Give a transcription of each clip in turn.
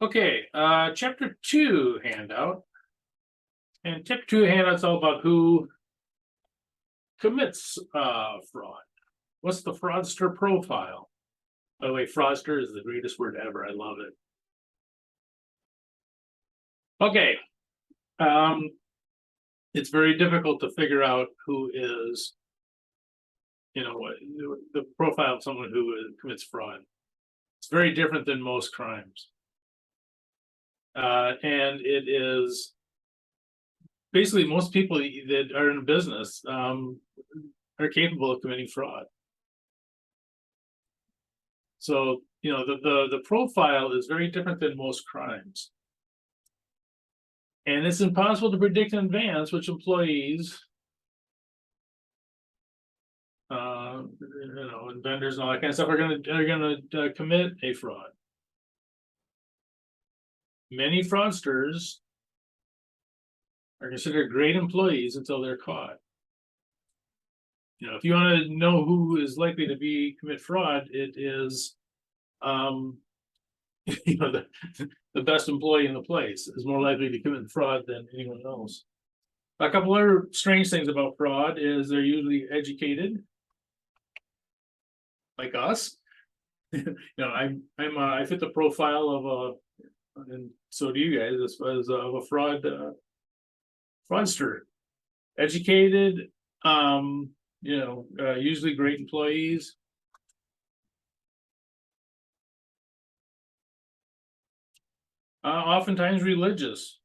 Okay, chapter 2 handout. And chapter 2 handout's all about who commits fraud. What's the fraudster profile? By the way, fraudster is the greatest word ever. I love it. Okay. It's very difficult to figure out who is, the profile of someone who commits fraud. It's very different than most crimes. And it is basically most people that are in business are capable of committing fraud. So, the profile is very different than most crimes. And it's impossible to predict in advance which employees, and vendors and all that kind of stuff are going to commit a fraud. Many fraudsters are considered great employees until they're caught. If you want to know who is likely to commit fraud, it is, the best employee in the place is more likely to commit fraud than anyone else. A couple other strange things about fraud is they're usually educated, like us. I fit the profile of and so do you guys, as far as of a fraudster. Educated, usually great employees. Oftentimes religious.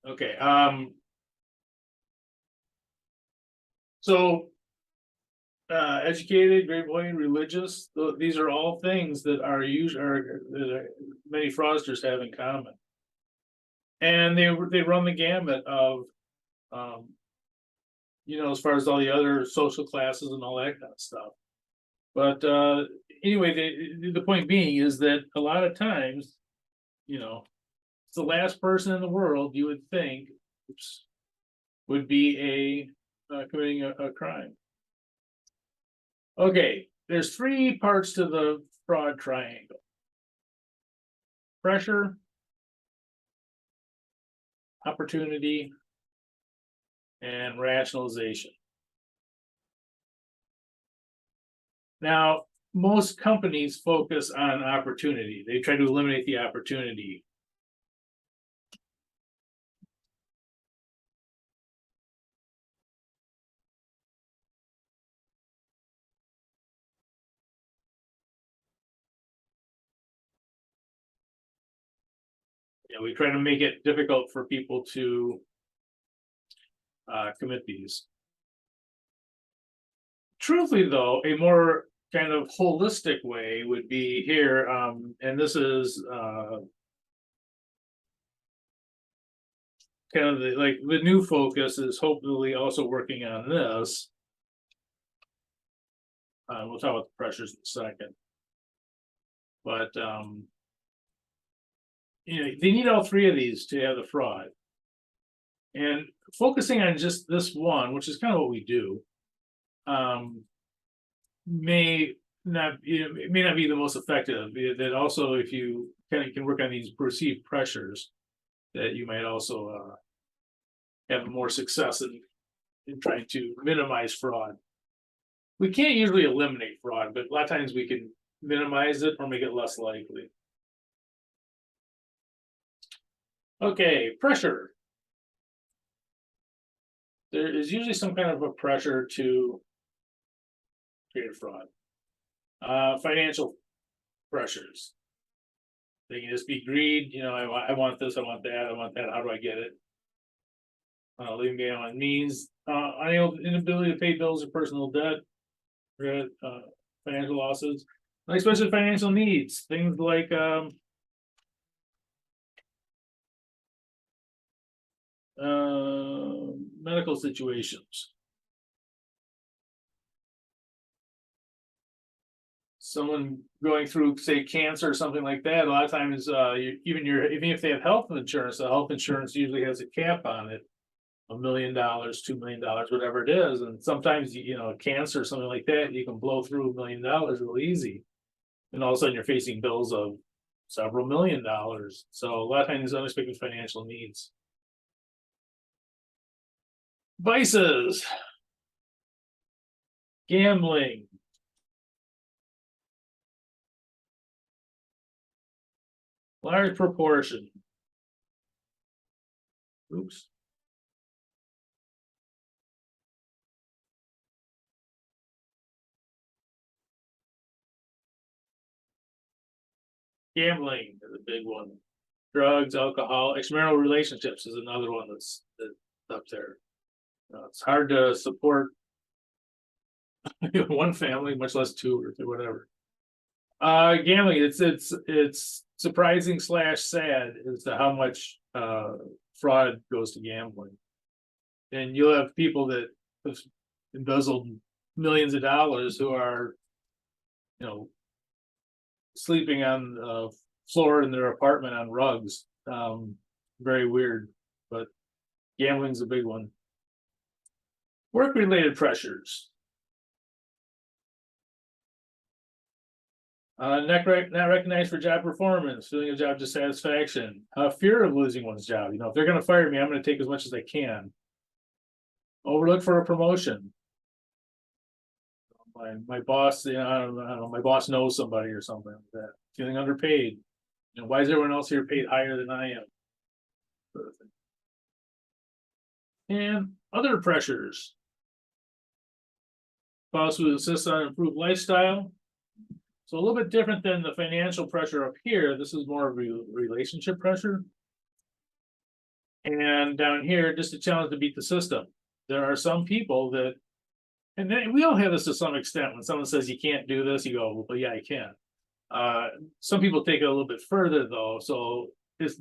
Okay. So educated, great employee, religious. These are all things that many fraudsters have in common. And they run the gamut of as far as all the other social classes and all that kind of stuff. But anyway, the point being is that a lot of times, it's the last person in the world you would think would be committing a crime. Okay, there's 3 parts to the fraud triangle: pressure, opportunity, and rationalization. Now, most companies focus on opportunity. They try to eliminate the opportunity. We try to make it difficult for people to commit these. Truthfully, though, a more kind of holistic way would be here, and this is kind of the new focus is hopefully also working on this. We'll talk about the pressures in a second, but they need all 3 of these to have the fraud. And focusing on just this one, which is kind of what we do, may not be the most effective. That also, if you can work on these perceived pressures, that you might also have more success in trying to minimize fraud. We can't usually eliminate fraud, but a lot of times we can minimize it or make it less likely. Okay, pressure. There is usually some kind of a pressure to create a fraud. Financial pressures. They can just be greed. I want this, I want that, I want that. How do I get it? Leaving me on means inability to pay bills or personal debt, financial losses, especially financial needs. Things like medical situations. Someone going through, say, cancer or something like that. A lot of times, even if they have health insurance, the health insurance usually has a cap on it. $1 million, $2 million, whatever it is. And sometimes, cancer or something like that, you can blow through $1 million real easy. And all of a sudden you're facing bills of several $1 million. So a lot of times unexpected financial needs. Vices. Gambling. Large proportion. Oops. Gambling is a big one. Drugs, alcohol, extramarital relationships is another one that's up there. It's hard to support one family, much less two or three, whatever. Gambling, it's surprising / sad as to how much fraud goes to gambling. And you'll have people that have embezzled millions of dollars who are, sleeping on the floor in their apartment on rugs. Very weird, but gambling's a big one. Work-related pressures. Not recognized for job performance, feeling of job dissatisfaction, fear of losing one's job. If they're going to fire me, I'm going to take as much as I can. Overlook for a promotion. My boss, I don't know, my boss knows somebody or something like that. Feeling underpaid. Why is everyone else here paid higher than I am? Sort of thing. And other pressures. Spouse who insists on improved lifestyle. So a little bit different than the financial pressure up here. This is more of a relationship pressure. And down here, just a challenge to beat the system. There are some people that, and then we all have this to some extent. When someone says you can't do this, you go, well, yeah, I can. Some people take it a little bit further though.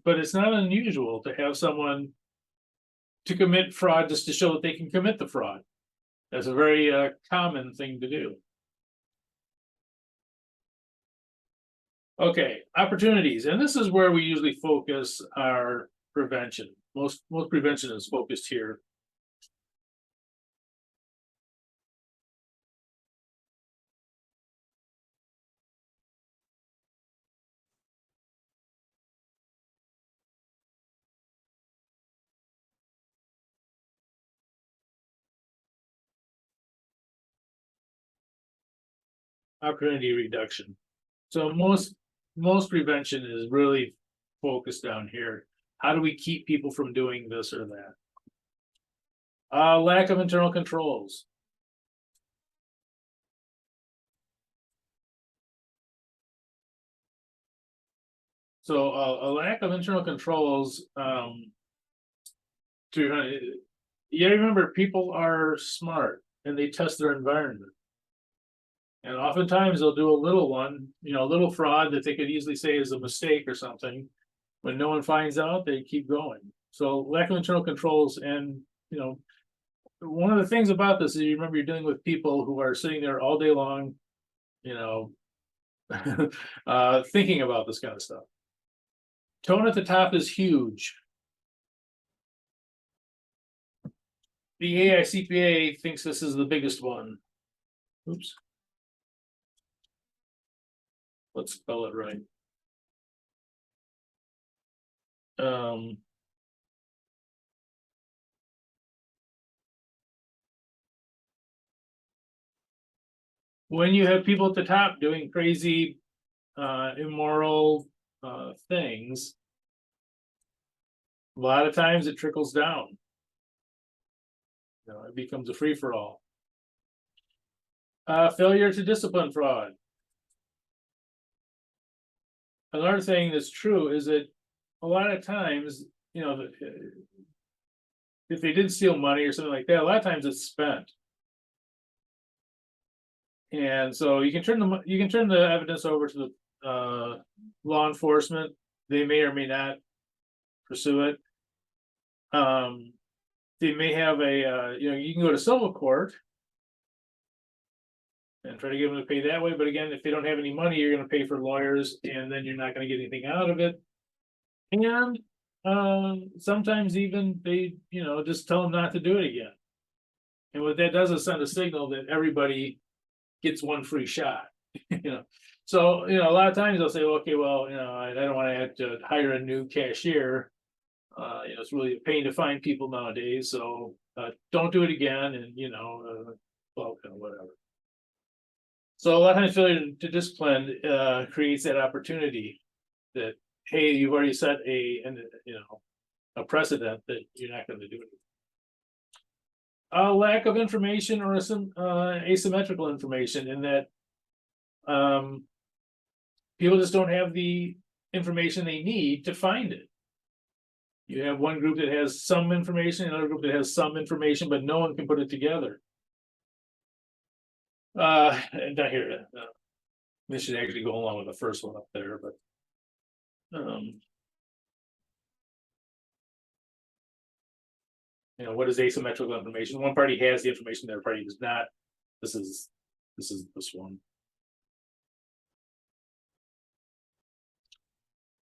But it's not unusual to have someone to commit fraud just to show that they can commit the fraud. That's a very common thing to do. Okay, opportunities, and this is where we usually focus our prevention. Most prevention is focused here. Opportunity reduction. So most prevention is really focused down here. How do we keep people from doing this or that? Lack of internal controls. So a lack of internal controls. You remember, people are smart and they test their environment. And oftentimes they'll do a little one, a little fraud that they could easily say is a mistake or something. When no one finds out, they keep going. So lack of internal controls. And, one of the things about this is, you remember, you're dealing with people who are sitting there all day long, thinking about this kind of stuff. Tone at the top is huge. The AICPA thinks this is the biggest one. Oops. Let's spell it right. When you have people at the top doing crazy, immoral things, a lot of times it trickles down. It becomes a free-for-all. Failure to discipline fraud. Another thing that's true is that a lot of times, if they did steal money or something like that, a lot of times it's spent. And so you can turn the evidence over to the law enforcement. They may or may not pursue it. They may have you can go to civil court and try to get them to pay that way. But again, if they don't have any money, you're going to pay for lawyers, and then you're not going to get anything out of it. And Sometimes even they, just tell them not to do it again. And what that does is send a signal that everybody gets one free shot, So, a lot of times they'll say, well, okay, well, I don't want to have to hire a new cashier. It's really a pain to find people nowadays, so don't do it again, and well, whatever. So a lot of times failure to discipline creates that opportunity that, hey, you've already set a precedent that you're not going to do it. A lack of information or some asymmetrical information in that people just don't have the information they need to find it. You have one group that has some information, another group that has some information, but no one can put it together. And down here, this should actually go along with the first one up there, but what is asymmetrical information? One party has the information, the other party does not. This is this one.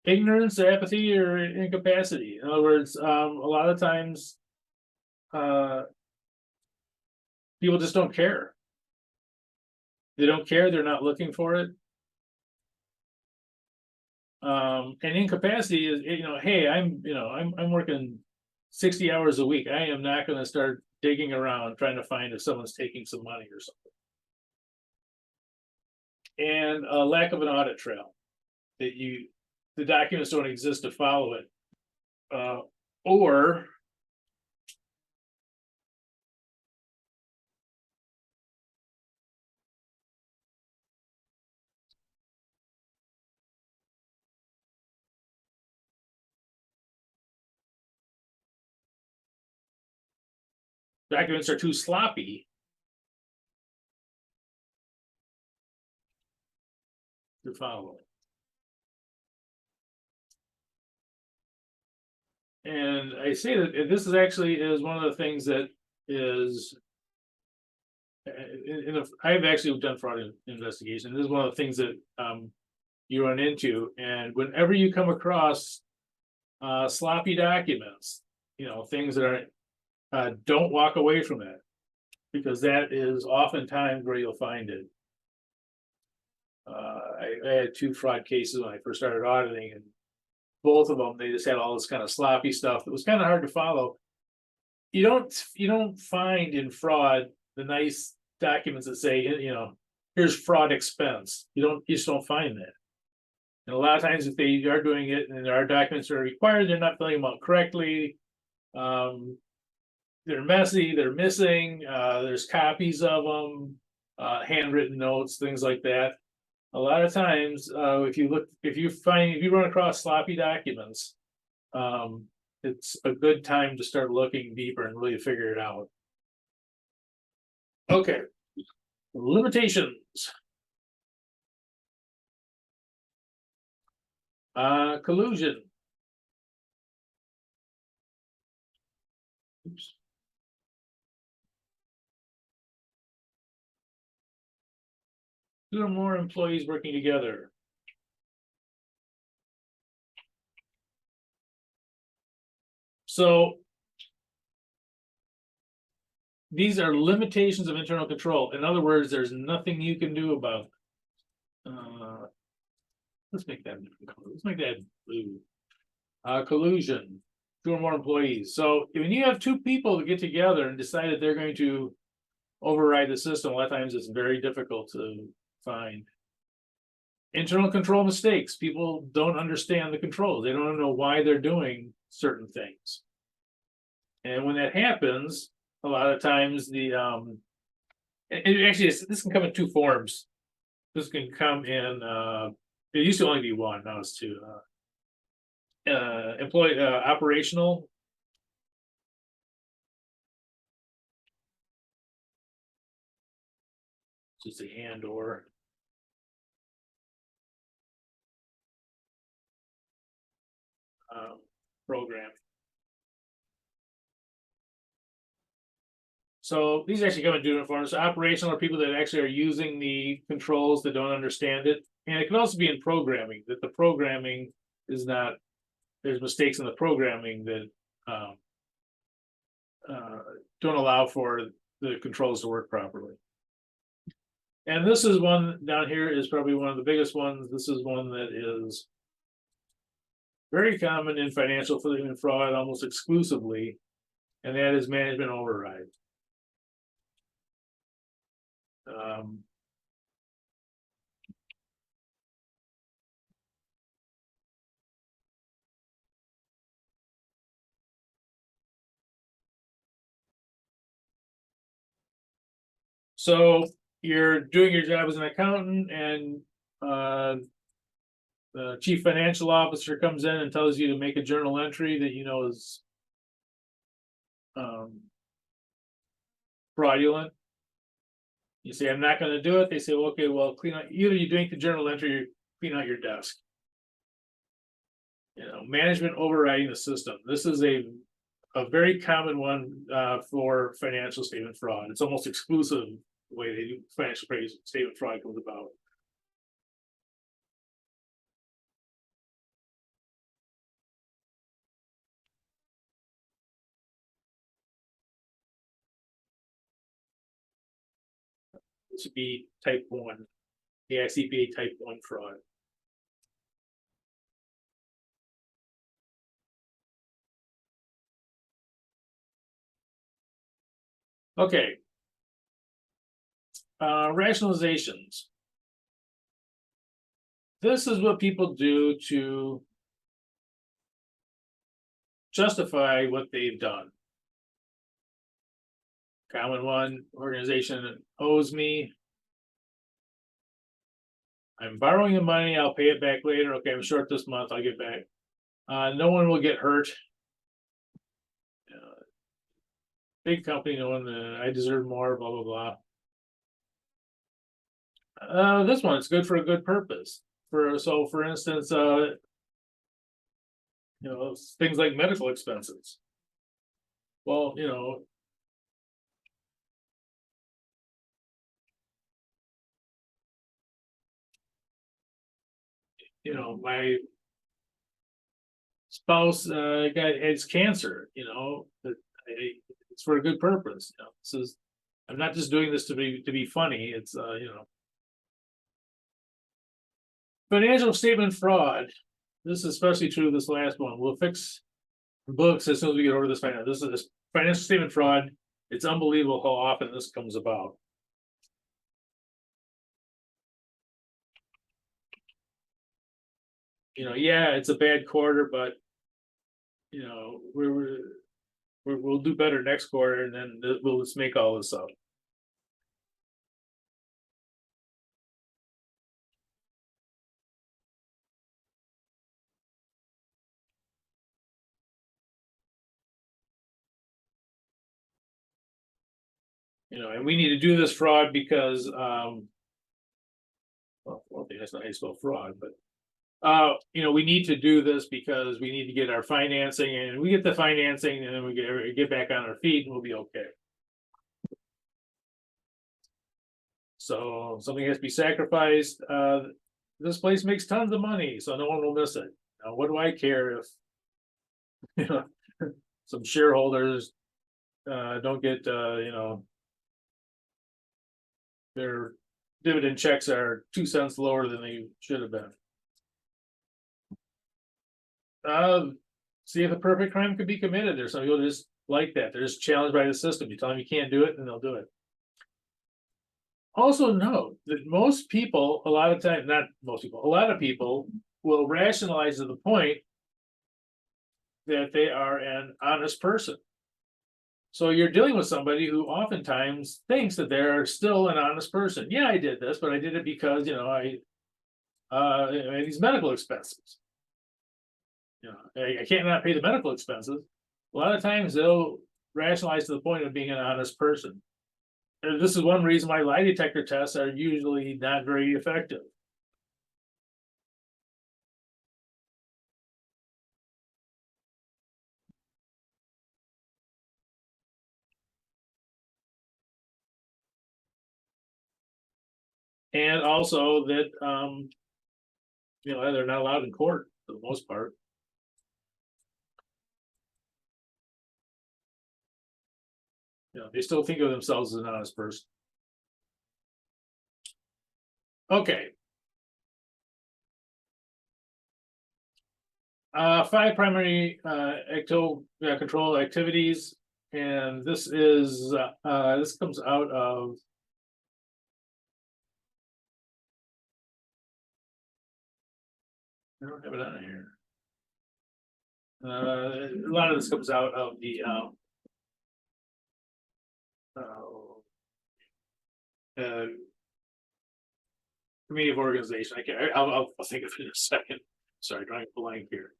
Ignorance, apathy, or incapacity. In other words, a lot of times people just don't care. They don't care, they're not looking for it. And incapacity is, hey, I'm working 60 hours a week. I am not going to start digging around trying to find if someone's taking some money or something. And a lack of an audit trail, that the documents don't exist to follow it, or documents are too sloppy to follow. And I say that this is actually one of the things that is, I've actually done fraud investigation. This is one of the things that you run into, and whenever you come across sloppy documents, things that are, don't walk away from it, because that is oftentimes where you'll find it. I had 2 fraud cases when I first started auditing, and both of them, they just had all this kind of sloppy stuff that was kind of hard to follow. You don't find in fraud the nice documents that say, here's fraud expense. You just don't find that. And a lot of times, if they are doing it and our documents are required, they're not filling them out correctly. They're messy, they're missing, there's copies of them, handwritten notes, things like that. A lot of times, if you run across sloppy documents, it's a good time to start looking deeper and really figure it out. Okay, limitations. Collusion. Oops. 2 or more employees working together. So these are limitations of internal control. In other words, there's nothing you can do about it. Let's make that different color. Let's make that blue. Collusion, 2 or more employees. So when you have 2 people to get together and decide that they're going to override the system, a lot of times it's very difficult to find. Internal control mistakes. People don't understand the controls. They don't know why they're doing certain things. And when that happens, a lot of times this can come in 2 forms. This can come in, it used to only be 1, now it's 2. Employee operational. Just a and or. Program. So these actually come in 2 different forms. Operational are people that actually are using the controls that don't understand it. And it can also be in programming, that the programming is not there's mistakes in the programming that don't allow for the controls to work properly. And this is one down here is probably one of the biggest ones. This is one that is very common in financial fraud, almost exclusively, and that is management override. So you're doing your job as an accountant, and the chief financial officer comes in and tells you to make a journal entry that you know is fraudulent. You say, I'm not going to do it. They say, well, okay, well, clean out. Either you make the journal entry or clean out your desk. You know, management overriding the system. This is a very common one for financial statement fraud. It's almost exclusive the way they do financial statement fraud comes about. This would be type 1, the ACCT471 type 1 fraud. Okay. Rationalizations. This is what people do to justify what they've done. Common one, organization owes me. I'm borrowing the money, I'll pay it back later. Okay, I'm short this month, I'll get back. No one will get hurt. Big company knowing I deserve more, blah, blah, blah. This one, it's good for a good purpose. For instance, you know, things like medical expenses. Well, you know, my spouse has cancer, you know, it's for a good purpose. You know, this is, I'm not just doing this to be funny. It's you know, financial statement fraud. This is especially true. This last one. We'll fix books as soon as we get over this financial. This is financial statement fraud. It's unbelievable how often this comes about. You know, yeah, it's a bad quarter, but you know, we'll do better next quarter, and then we'll just make all this up. You know, and we need to do this fraud because well, that's not how you spell fraud, but you know, we need to do this because we need to get our financing, and we get the financing, and then we get back on our feet, and we'll be okay. So something has to be sacrificed. This place makes tons of money, so no one will miss it. Now, what do I care if you know some shareholders don't get you know, their dividend checks are 2 cents lower than they should have been. See if a perfect crime could be committed. There's some people just like that. They're just challenged by the system. You tell them you can't do it, and they'll do it. Also note that most people, a lot of times, not most people, a lot of people will rationalize to the point that they are an honest person. So you're dealing with somebody who oftentimes thinks that they're still an honest person. Yeah, I did this, but I did it because, you know, I had these medical expenses. You know, I can't not pay the medical expenses. A lot of times they'll rationalize to the point of being an honest person. And this is one reason why lie detector tests are usually not very effective. And also that you know, they're not allowed in court for the most part. they still think of themselves as an honest person. Okay. 5 primary control activities, and this is this comes out of I don't have it on here. A lot of this comes out of the committee of organization. I'll think of it in a second. Sorry, drawing a blank here.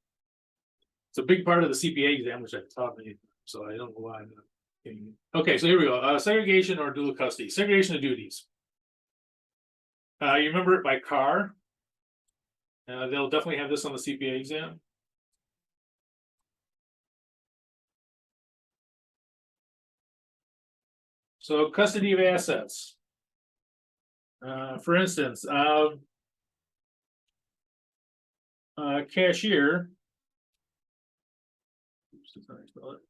It's a big part of the CPA exam, which I've taught me, so I don't know why I'm not getting it. Okay, so here we go. Segregation or dual custody. Segregation of duties. You remember it by car. They'll definitely have this on the CPA exam. So custody of assets. For instance, cashier. Oops, that's how I spell it.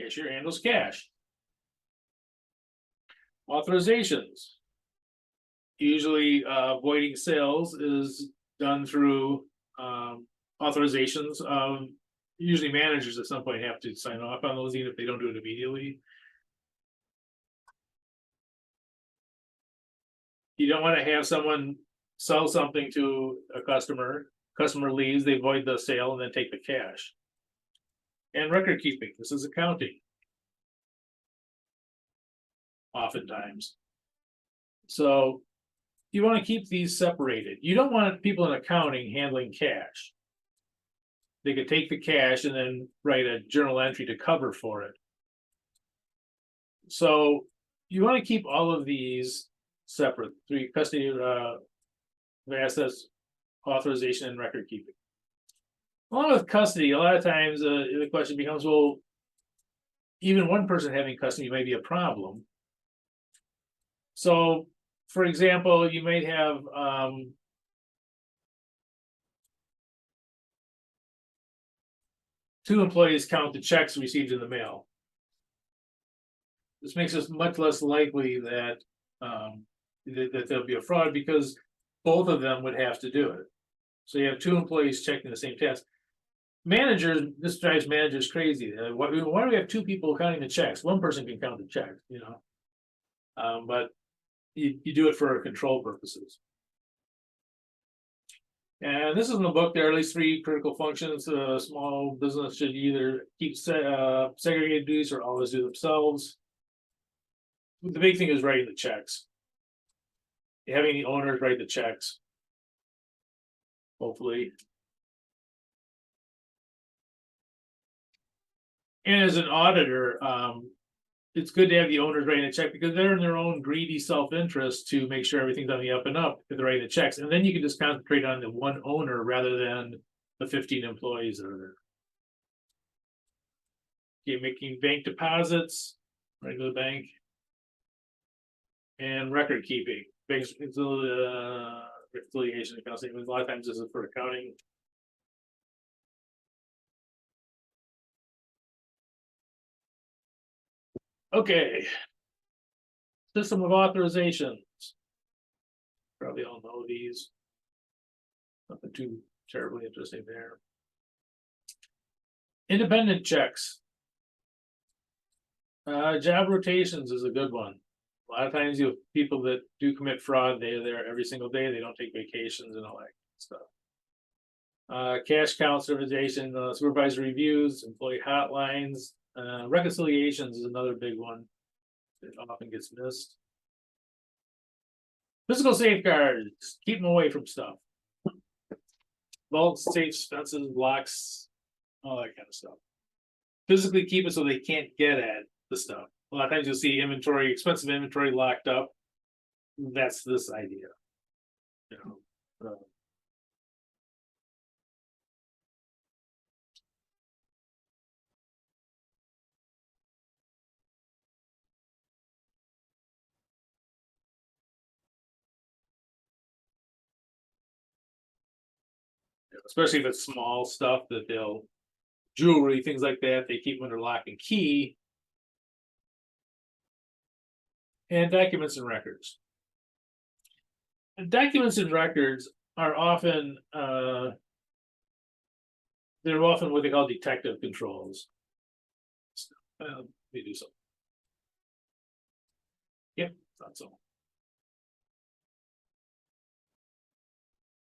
Cashier handles cash. Authorizations. Usually, voiding sales is done through authorizations. Usually, managers at some point have to sign off on those, even if they don't do it immediately. You don't want to have someone sell something to a customer. Customer leaves, they void the sale, and then take the cash. And record keeping. This is accounting. Oftentimes. So you want to keep these separated. You don't want people in accounting handling cash. They could take the cash and then write a journal entry to cover for it. So you want to keep all of these separate. 3 custody of assets, authorization, and record keeping. Along with custody, a lot of times the question becomes, well, even one person having custody may be a problem. So, for example, you might have two employees count the checks received in the mail. This makes us much less likely that that there'll be a fraud because both of them would have to do it. So you have 2 employees checking the same task. Managers, this drives managers crazy. Why do we have 2 people counting the checks? One person can count the checks, but you do it for control purposes. And this is in the book. There are at least 3 critical functions. Small business should either keep segregated duties or always do themselves. The big thing is writing the checks. Having the owners write the checks. Hopefully. And as an auditor, it's good to have the owners writing a check because they're in their own greedy self-interest to make sure everything's on the up and up if they're writing the checks. And then you can just concentrate on the one owner rather than the 15 employees that are there. Okay, making bank deposits, right to the bank. And record keeping. Reconciliation account statements. A lot of times this is for accounting. Okay. System of authorizations. Probably all know these. Nothing too terribly interesting there. Independent checks. Job rotations is a good one. A lot of times you have people that do commit fraud, they're there every single day, they don't take vacations and all that stuff. Cash count supervision, supervisory reviews, employee hotlines, reconciliations is another big one that often gets missed. Physical safeguards, keep them away from stuff. Vaults, safes, fences, blocks, all that kind of stuff. Physically keep it so they can't get at the stuff. A lot of times you'll see inventory, expensive inventory locked up. That's this idea. especially if it's small stuff that they'll jewelry, things like that, they keep them under lock and key. And documents and records. And documents and records are often they're often what they call detective controls. Let me do something. Yep, thought so.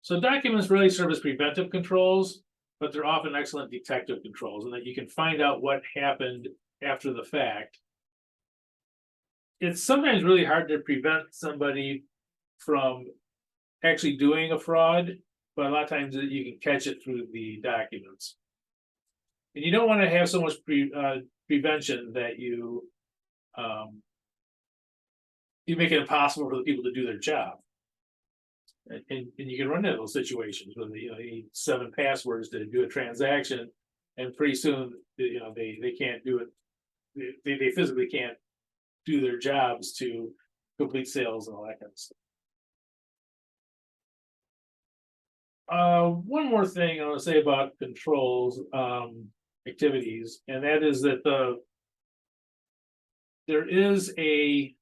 So documents really serve as preventive controls, but they're often excellent detective controls, and that you can find out what happened after the fact. It's sometimes really hard to prevent somebody from actually doing a fraud, but a lot of times you can catch it through the documents. And you don't want to have so much prevention that you make it impossible for the people to do their job. And you can run into those situations where you need 7 passwords to do a transaction, and pretty soon they can't do it. They physically can't do their jobs to complete sales and all that kind of stuff. One more thing I want to say about controls activities, and that is that there is a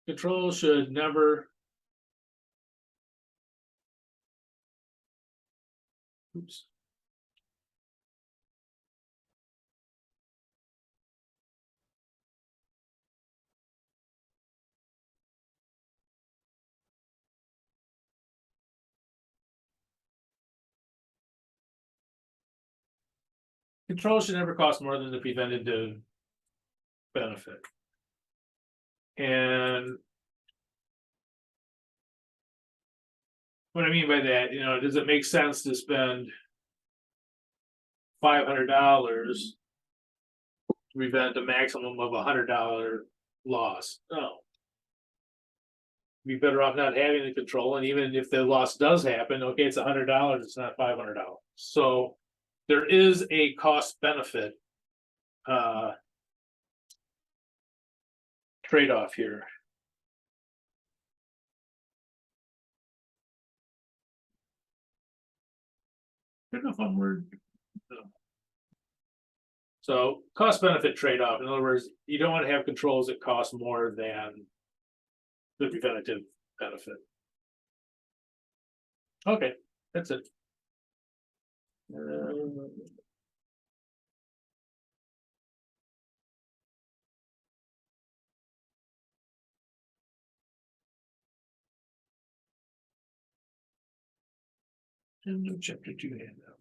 control should never control should never cost more than the preventative benefit. And what I mean by that, does it make sense to spend $500 to prevent a maximum of $100 loss? No. Be better off not having the control, and even if the loss does happen, okay, it's $100, it's not $500. So there is a cost benefit trade-off here. Good enough one word. No. So cost benefit trade-off. In other words, you don't want to have controls that cost more than the preventative benefit. Okay, that's it. And chapter 2 handout.